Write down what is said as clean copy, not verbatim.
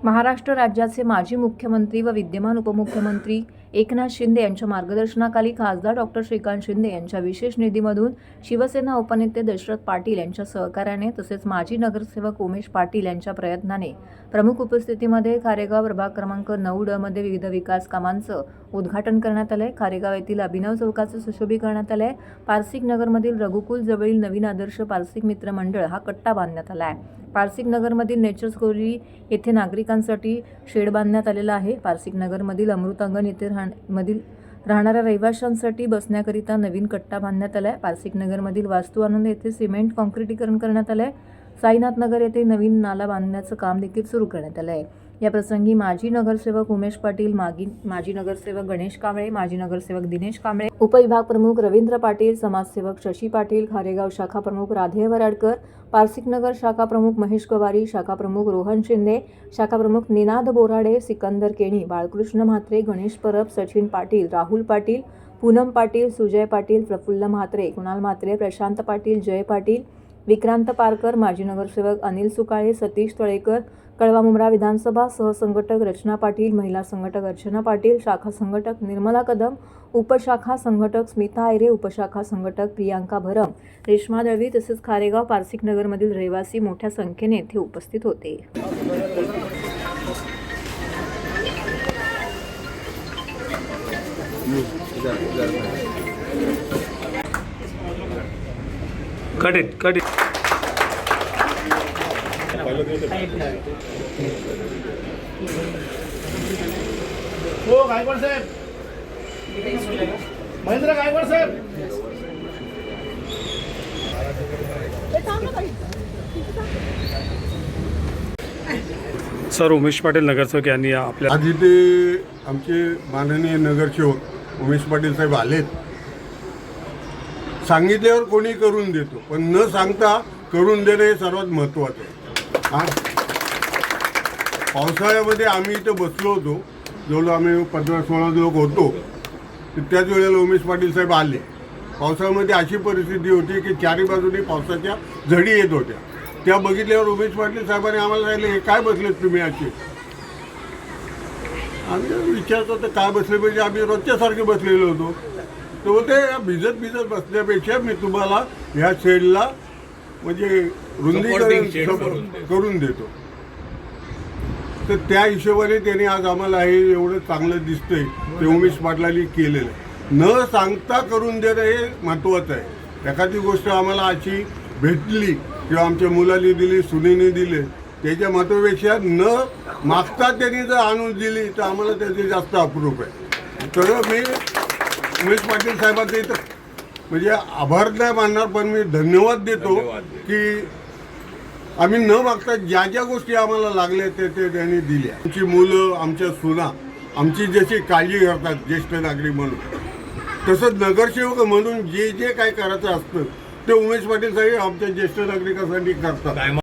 महाराष्ट्र राज्याचे माजी मुख्यमंत्री व विद्यमान उपमुख्यमंत्री एकनाथ शिंदे यांच्या मार्गदर्शनाखाली खासदार डॉक्टर श्रीकांत शिंदे यांच्या विशेष निधीमधून शिवसेना उपनेते दशरथ पाटील यांच्या सहकार्याने तसेच माजी नगरसेवक उमेश पाटील यांच्या प्रयत्नाने प्रमुख उपस्थितीमध्ये खारेगाव प्रभाग क्रमांक 9D मध्ये विविध विकास कामांचं उद्घाटन करण्यात आलंय। खारेगाव येथील अभिनव चौकाचं सुशोभीकरण करण्यात आलंय। पारसिक नगरमधील रघुकुल जवळील नवीन आदर्श पारसिक मित्र मंडळ हा कट्टा बांधण्यात आला आहे। पारसिक नगरमधील नेचर्स कोली येथे नागरिकांसाठी शेड बांधण्यात आलेला आहे। पारसिक नगरमधील अमृतांगण येथे राहणाऱ्या रहिवाशांसाठी बसण्याकरिता नवीन कट्टा बांधण्यात आला आहे। पारसिक नगरमधील वास्तू आनंद येथे सिमेंट काँक्रिटीकरण करण्यात आले आहे। साईनाथ नगर येथे नवीन नाला बांधण्याचं काम देखील सुरू करण्यात आलं आहे। या प्रसंगी माजी नगरसेवक उमेश पाटील, माजी नगरसेवक गणेश कांबळे, माजी नगरसेवक दिनेश कांबळे, उपविभाग प्रमुख रवींद्र पाटील, समाजसेवक शशी पाटील, खारेगाव शाखा प्रमुख राधे वराडकर, पारसिक नगर शाखा प्रमुख महेश गवारी, शाखा प्रमुख रोहन शिंदे, शाखा प्रमुख निनाद बोराडे, सिकंदर केणी, बाळकृष्ण म्हात्रे, गणेश परब, सचिन पाटील, राहुल पाटील, पूनम पाटील, सुजय पाटील, प्रफुल्ल म्हात्रे, कुणाल म्हात्रे, प्रशांत पाटील, जय पाटील, विक्रांत पारकर, माजी नगरसेवक अनिल सुकाळे, सतीश तळेकर, कळवा मुंब्रा विधानसभा सहसंघटक रचना पाटील, महिला संघटक अर्चना पाटील, शाखा संघटक निर्मला कदम, उपशाखा संघटक स्मिता आयरे, उपशाखा संघटक प्रियांका भरम, रेश्मा दळवी तसेच खारेगाव पारसिक नगरमधील रहिवासी मोठ्या संख्येने येथे उपस्थित होते। cut it. हो गायकवाड साहेब, महेंद्र गायकवाड साहेब, सर उमेश पाटील नगरसेवक यांनी आपल्या आज इथे आमचे माननीय नगरसेवक उमेश पाटील साहेब आलेत। सांगितल्यावर कोणी करून देतो, पण न सांगता करून देणं हे सर्वात महत्त्वाचं आहे। पावसाळ्यामध्ये आम्ही इथं बसलो होतो, जवळ आम्ही 15-16 लोक होतो, त्याच वेळेला उमेश पाटील साहेब आले। पावसाळ्यामध्ये अशी परिस्थिती होती की चारी बाजूने पावसाच्या झडी येत होत्या। त्या बघितल्यावर उमेश पाटील साहेबांनी आम्हाला सांगितलं, हे काय बसलेत तुम्ही असे? आम्ही विचारतो तर काय बसले पाहिजे, आम्ही रोजच्यासारखे बसलेलो होतो। तर बोलते भिजत बसण्यापेक्षा मी तुम्हाला ह्या शेडला म्हणजे रुंदीकरण करून देतो। तर त्या हिशोबाने त्यांनी आज आम्हाला हे एवढं चांगलं दिसतंय ते उमेश पाटलांनी केलेलं आहे। न सांगता करून देणं हे महत्त्वाचं आहे। एखादी गोष्ट आम्हाला अशी भेटली किंवा आमच्या मुलांनी दिली, सुनेने दिले, त्याच्या महत्त्वापेक्षा न मागता त्यांनी जर आणून दिली तर आम्हाला त्याचे जास्त अप्रूप आहे। तर मी उमेश पाटील साहेबांचे इथं म्हणजे आभार नाही मानणार, पण मी धन्यवाद देतो की आम्ही न मागता ज्या ज्या गोष्टी आम्हाला लागल्या ते त्यांनी दिल्या। आमची मुलं, आमच्या सुना आमची जशी काळजी करतात ज्येष्ठ नागरिक म्हणून, तसंच नगरसेवक म्हणून जे जे काय करायचं असतं ते उमेश पाटील साहेब आमच्या ज्येष्ठ नागरिकांसाठी करतात।